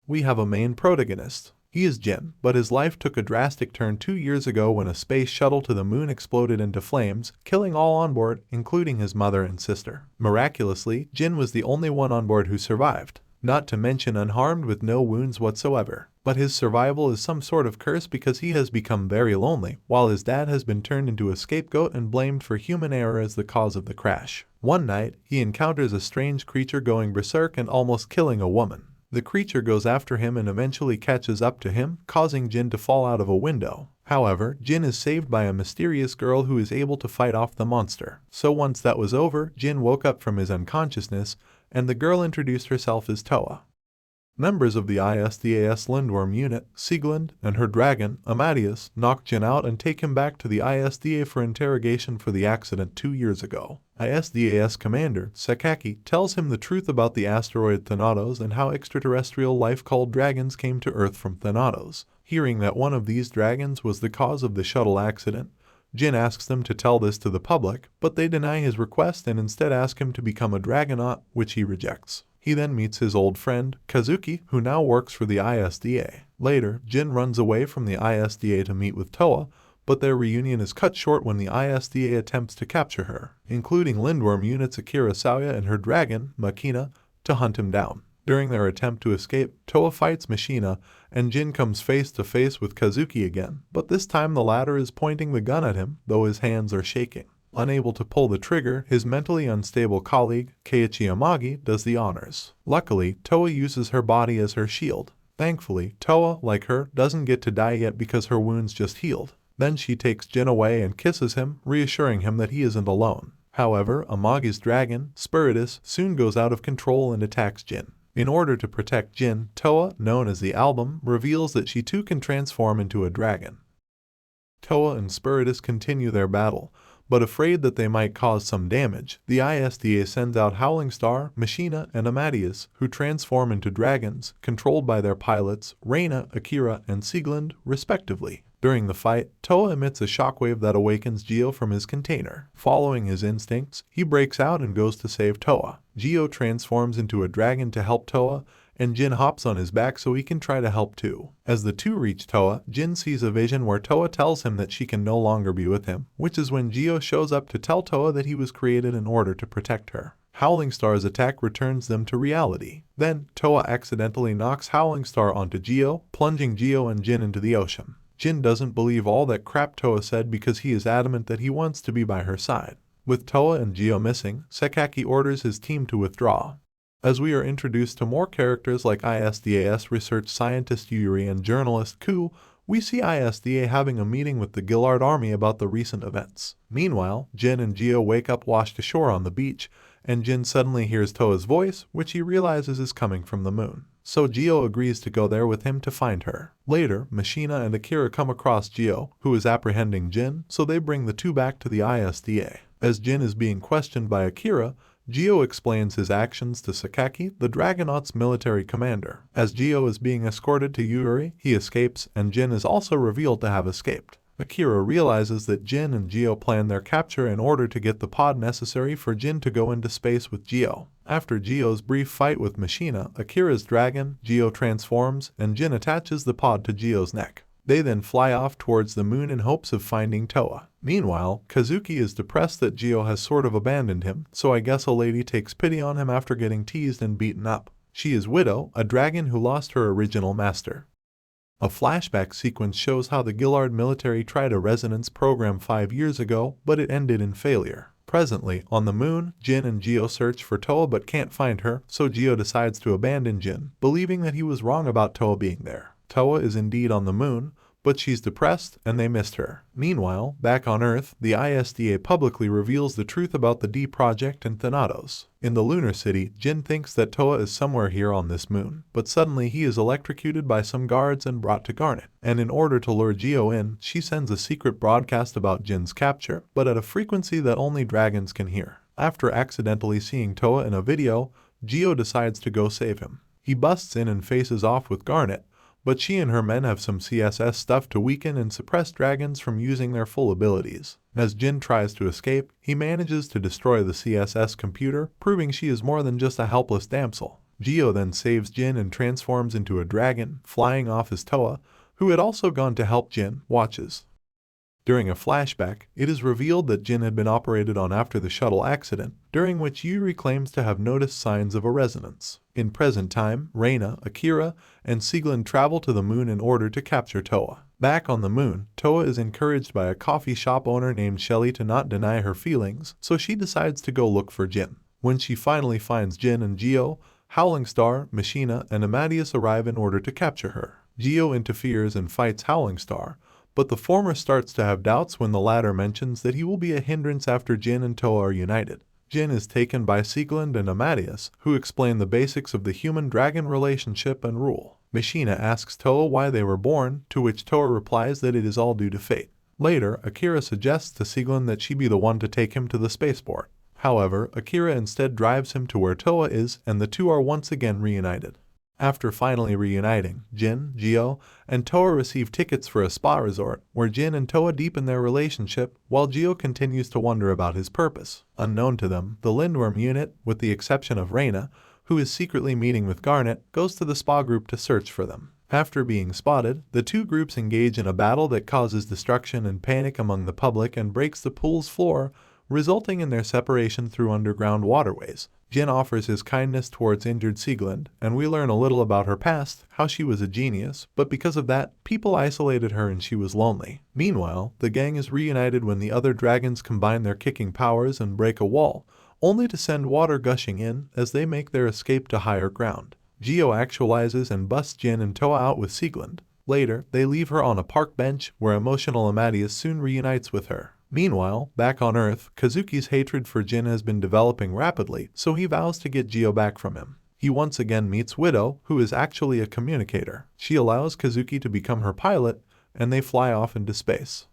We have a main protagonist. He is Jin, but his life took a drastic turn 2 years ago when a space shuttle to the moon exploded into flames, killing all on board, including his mother and sister. Miraculously, Jin was the only one on board who survived, not to mention unharmed with no wounds whatsoever. But his survival is some sort of curse because he has become very lonely, while his dad has been turned into a scapegoat and blamed for human error as the cause of the crash. One night, he encounters a strange creature going berserk and almost killing a woman. The creature goes after him and eventually catches up to him, causing Jin to fall out of a window. However, Jin is saved by a mysterious girl who is able to fight off the monster. So once that was over, Jin woke up from his unconsciousness, and the girl introduced herself as Toa. Members of the ISDA's Lindworm unit, Sieglinde, and her dragon, Amadeus, knock Jin out and take him back to the ISDA for interrogation for the accident 2 years ago. ISDA's commander, Sakaki, tells him the truth about the asteroid Thanatos and how extraterrestrial life called dragons came to Earth from Thanatos. Hearing that one of these dragons was the cause of the shuttle accident, Jin asks them to tell this to the public, but they deny his request and instead ask him to become a dragonaut, which he rejects. He then meets his old friend, Kazuki, who now works for the ISDA. Later, Jin runs away from the ISDA to meet with Toa, but their reunion is cut short when the ISDA attempts to capture her, including Lindworm units Akira Saoya and her dragon, Makina, to hunt him down. During their attempt to escape, Toa fights Mishina, and Jin comes face to face with Kazuki again, but this time the latter is pointing the gun at him, though his hands are shaking. Unable to pull the trigger, his mentally unstable colleague, Keiichi Amagi, does the honors. Luckily, Toa uses her body as her shield. Thankfully, Toa, like her, doesn't get to die yet because her wounds just healed. Then she takes Jin away and kisses him, reassuring him that he isn't alone. However, Amagi's dragon, Spiritus, soon goes out of control and attacks Jin. In order to protect Jin, Toa, known as the Album, reveals that she too can transform into a dragon. Toa and Spiritus continue their battle, but afraid that they might cause some damage, the ISDA sends out Howling Star, Mishina, and Amadeus, who transform into dragons, controlled by their pilots, Reina, Akira, and Sieglinde, respectively. During the fight, Toa emits a shockwave that awakens Geo from his container. Following his instincts, he breaks out and goes to save Toa. Geo transforms into a dragon to help Toa, and Jin hops on his back so he can try to help too. As the two reach Toa, Jin sees a vision where Toa tells him that she can no longer be with him, which is when Geo shows up to tell Toa that he was created in order to protect her. Howling Star's attack returns them to reality. Then, Toa accidentally knocks Howling Star onto Geo, plunging Geo and Jin into the ocean. Jin doesn't believe all that crap Toa said because he is adamant that he wants to be by her side. With Toa and Geo missing, Sakaki orders his team to withdraw. As we are introduced to more characters like ISDA's research scientist Yuri and journalist Ku, we see ISDA having a meeting with the Gillard army about the recent events. Meanwhile, Jin and Geo wake up washed ashore on the beach, and Jin suddenly hears Toa's voice, which he realizes is coming from the moon. So Geo agrees to go there with him to find her. Later, Mishina and Akira come across Geo, who is apprehending Jin, so they bring the two back to the ISDA. As Jin is being questioned by Akira, Geo explains his actions to Sakaki, the Dragonaut's military commander. As Geo is being escorted to Yuri, he escapes, and Jin is also revealed to have escaped. Akira realizes that Jin and Geo plan their capture in order to get the pod necessary for Jin to go into space with Geo. After Geo's brief fight with Mishina, Akira's dragon, Geo transforms, and Jin attaches the pod to Geo's neck. They then fly off towards the moon in hopes of finding Toa. Meanwhile, Kazuki is depressed that Geo has sort of abandoned him, so I guess a lady takes pity on him after getting teased and beaten up. She is Widow, a dragon who lost her original master. A flashback sequence shows how the Gillard military tried a resonance program 5 years ago, but it ended in failure. Presently, on the moon, Jin and Geo search for Toa but can't find her, so Geo decides to abandon Jin, believing that he was wrong about Toa being there. Toa is indeed on the moon, but she's depressed and they missed her. Meanwhile, back on Earth, the ISDA publicly reveals the truth about the D Project and Thanatos. In the lunar city, Jin thinks that Toa is somewhere here on this moon, but suddenly he is electrocuted by some guards and brought to Garnet. And in order to lure Geo in, she sends a secret broadcast about Jin's capture, but at a frequency that only dragons can hear. After accidentally seeing Toa in a video, Geo decides to go save him. He busts in and faces off with Garnet, but she and her men have some CSS stuff to weaken and suppress dragons from using their full abilities. As Jin tries to escape, he manages to destroy the CSS computer, proving she is more than just a helpless damsel. Gio then saves Jin and transforms into a dragon, flying off as Toa, who had also gone to help Jin, watches. During a flashback, it is revealed that Jin had been operated on after the shuttle accident, during which Yuri claims to have noticed signs of a resonance. In present time, Reina, Akira, and Sieglinde travel to the moon in order to capture Toa. Back on the moon, Toa is encouraged by a coffee shop owner named Shelly to not deny her feelings, so she decides to go look for Jin. When she finally finds Jin and Gio, Howling Star, Machina, and Amadeus arrive in order to capture her. Gio interferes and fights Howling Star, but the former starts to have doubts when the latter mentions that he will be a hindrance after Jin and Toa are united. Jin is taken by Sieglinde and Amadeus, who explain the basics of the human-dragon relationship and rule. Machina asks Toa why they were born, to which Toa replies that it is all due to fate. Later, Akira suggests to Sieglinde that she be the one to take him to the spaceport. However, Akira instead drives him to where Toa is, and the two are once again reunited. After finally reuniting, Jin, Gio, and Toa receive tickets for a spa resort, where Jin and Toa deepen their relationship, while Gio continues to wonder about his purpose. Unknown to them, the Lindworm unit, with the exception of Reina, who is secretly meeting with Garnet, goes to the spa group to search for them. After being spotted, the two groups engage in a battle that causes destruction and panic among the public and breaks the pool's floor, resulting in their separation through underground waterways. Jin offers his kindness towards injured Sieglinde, and we learn a little about her past, how she was a genius, but because of that, people isolated her and she was lonely. Meanwhile, the gang is reunited when the other dragons combine their kicking powers and break a wall, only to send water gushing in as they make their escape to higher ground. Gio actualizes and busts Jin and Toa out with Sieglinde. Later, they leave her on a park bench where emotional Amadeus soon reunites with her. Meanwhile, back on Earth, Kazuki's hatred for Jin has been developing rapidly, so he vows to get Gio back from him. He once again meets Widow, who is actually a communicator. She allows Kazuki to become her pilot, and they fly off into space.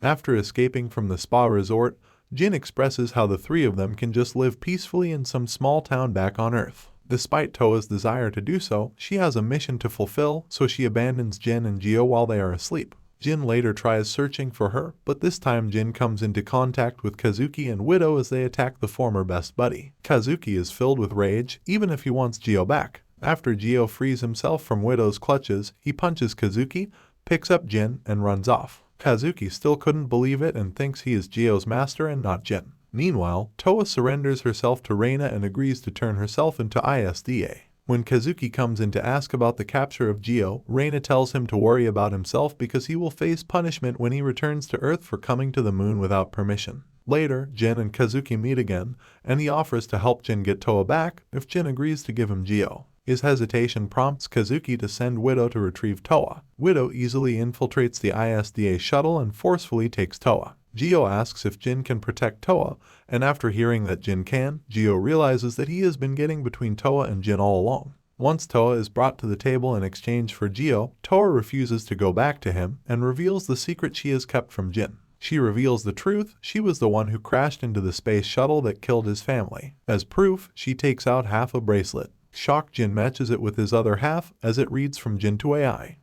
After escaping from the spa resort, Jin expresses how the three of them can just live peacefully in some small town back on Earth. Despite Toa's desire to do so, she has a mission to fulfill, so she abandons Jin and Gio while they are asleep. Jin later tries searching for her, but this time Jin comes into contact with Kazuki and Widow as they attack the former best buddy. Kazuki is filled with rage, even if he wants Gio back. After Gio frees himself from Widow's clutches, he punches Kazuki, picks up Jin, and runs off. Kazuki still couldn't believe it and thinks he is Gio's master and not Jin. Meanwhile, Toa surrenders herself to Reina and agrees to turn herself into ISDA. When Kazuki comes in to ask about the capture of Gio, Reina tells him to worry about himself because he will face punishment when he returns to Earth for coming to the moon without permission. Later, Jin and Kazuki meet again, and he offers to help Jin get Toa back if Jin agrees to give him Gio. His hesitation prompts Kazuki to send Widow to retrieve Toa. Widow easily infiltrates the ISDA shuttle and forcefully takes Toa. Gio asks if Jin can protect Toa, and after hearing that Jin can, Gio realizes that he has been getting between Toa and Jin all along. Once Toa is brought to the table in exchange for Gio, Toa refuses to go back to him and reveals the secret she has kept from Jin. She reveals the truth: she was the one who crashed into the space shuttle that killed his family. As proof, she takes out half a bracelet. Shocked, Jin matches it with his other half as it reads from Jin to AI.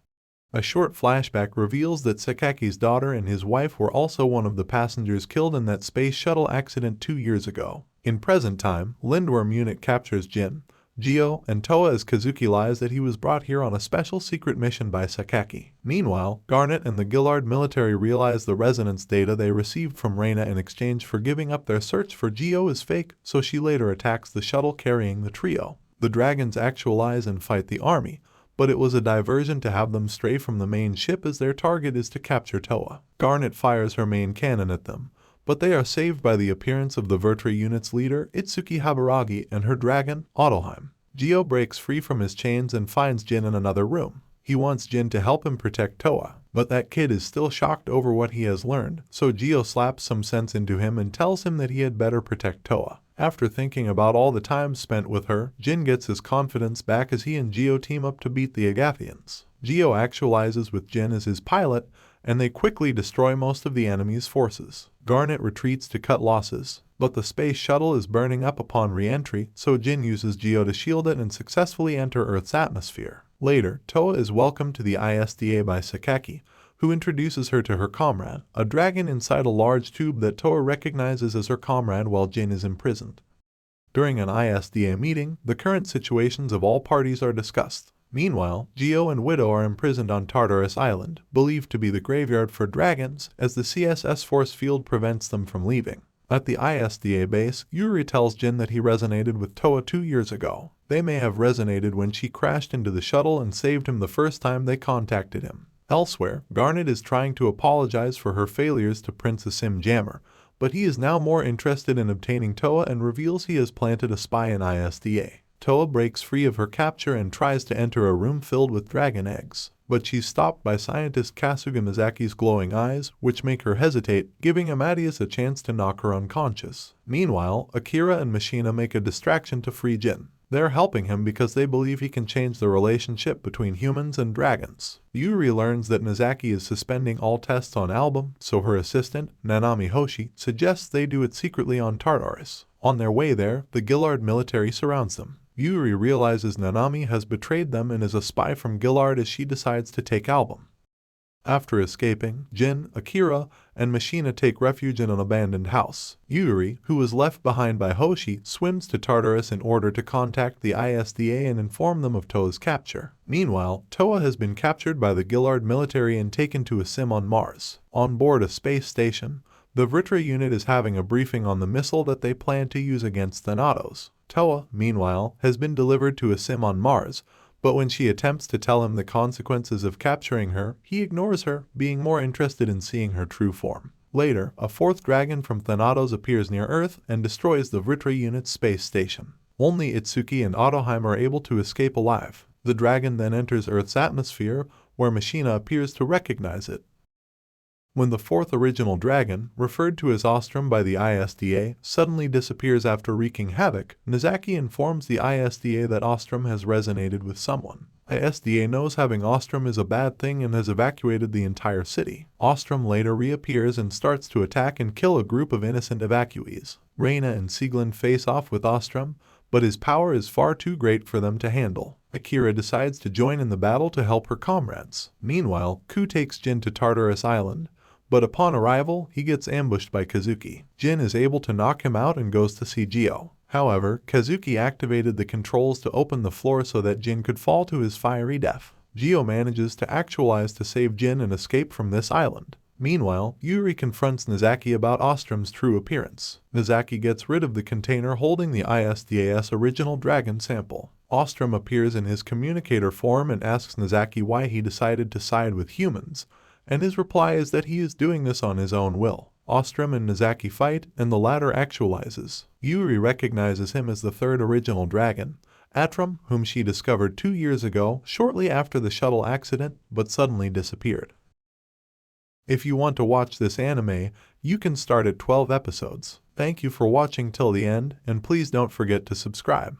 A short flashback reveals that Sakaki's daughter and his wife were also one of the passengers killed in that space shuttle accident 2 years ago. In present time, Lindworm unit captures Jin, Gio, and Toa as Kazuki lies that he was brought here on a special secret mission by Sakaki. Meanwhile, Garnet and the Gillard military realize the resonance data they received from Reina in exchange for giving up their search for Gio is fake, so she later attacks the shuttle carrying the trio. The dragons actualize and fight the army, but it was a diversion to have them stray from the main ship as their target is to capture Toa. Garnet fires her main cannon at them, but they are saved by the appearance of the Vertri unit's leader, Itsuki Habaragi, and her dragon, Ottoheim. Gio breaks free from his chains and finds Jin in another room. He wants Jin to help him protect Toa, but that kid is still shocked over what he has learned, so Gio slaps some sense into him and tells him that he had better protect Toa. After thinking about all the time spent with her, Jin gets his confidence back as he and Gio team up to beat the Agathians. Gio actualizes with Jin as his pilot, and they quickly destroy most of the enemy's forces. Garnet retreats to cut losses, but the space shuttle is burning up upon re-entry, so Jin uses Gio to shield it and successfully enter Earth's atmosphere. Later, Toa is welcomed to the ISDA by Sakaki, who introduces her to her comrade, a dragon inside a large tube that Toa recognizes as her comrade while Jin is imprisoned. During an ISDA meeting, the current situations of all parties are discussed. Meanwhile, Geo and Widow are imprisoned on Tartarus Island, believed to be the graveyard for dragons, as the CSS force field prevents them from leaving. At the ISDA base, Yuri tells Jin that he resonated with Toa 2 years ago. They may have resonated when she crashed into the shuttle and saved him the first time they contacted him. Elsewhere, Garnet is trying to apologize for her failures to Prince Asim Jammer, but he is now more interested in obtaining Toa and reveals he has planted a spy in ISDA. Toa breaks free of her capture and tries to enter a room filled with dragon eggs, but she's stopped by scientist Kasuga Mizaki's glowing eyes, which make her hesitate, giving Amadeus a chance to knock her unconscious. Meanwhile, Akira and Machina make a distraction to free Jin. They're helping him because they believe he can change the relationship between humans and dragons. Yuri learns that Mizaki is suspending all tests on Album, so her assistant, Nanami Hoshi, suggests they do it secretly on Tartarus. On their way there, the Gillard military surrounds them. Yuri realizes Nanami has betrayed them and is a spy from Gillard as she decides to take Album. After escaping, Jin, Akira, and Machina take refuge in an abandoned house. Yuri, who was left behind by Hoshi, swims to Tartarus in order to contact the ISDA and inform them of Toa's capture. Meanwhile, Toa has been captured by the Gillard military and taken to a sim on Mars. On board a space station, the Vritra unit is having a briefing on the missile that they plan to use against Thanatos. Toa, meanwhile, has been delivered to a sim on Mars, but when she attempts to tell him the consequences of capturing her, he ignores her, being more interested in seeing her true form. Later, a fourth dragon from Thanatos appears near Earth and destroys the Vritra unit's space station. Only Itsuki and Ottoheim are able to escape alive. The dragon then enters Earth's atmosphere, where Machina appears to recognize it. When the fourth original dragon, referred to as Ostrom by the ISDA, suddenly disappears after wreaking havoc, Nizaki informs the ISDA that Ostrom has resonated with someone. ISDA knows having Ostrom is a bad thing and has evacuated the entire city. Ostrom later reappears and starts to attack and kill a group of innocent evacuees. Reina and Sieglin face off with Ostrom, but his power is far too great for them to handle. Akira decides to join in the battle to help her comrades. Meanwhile, Ku takes Jin to Tartarus Island, but upon arrival, he gets ambushed by Kazuki. Jin is able to knock him out and goes to see Geo. However, Kazuki activated the controls to open the floor so that Jin could fall to his fiery death. Geo manages to actualize to save Jin and escape from this island. Meanwhile, Yuri confronts Nizaki about Ostrom's true appearance. Nizaki gets rid of the container holding the ISDA's original dragon sample. Ostrom appears in his communicator form and asks Nizaki why he decided to side with humans, and his reply is that he is doing this on his own will. Ostrom and Nizaki fight, and the latter actualizes. Yuri recognizes him as the third original dragon, Atram, whom she discovered 2 years ago, shortly after the shuttle accident, but suddenly disappeared. If you want to watch this anime, you can start at 12 episodes. Thank you for watching till the end, and please don't forget to subscribe.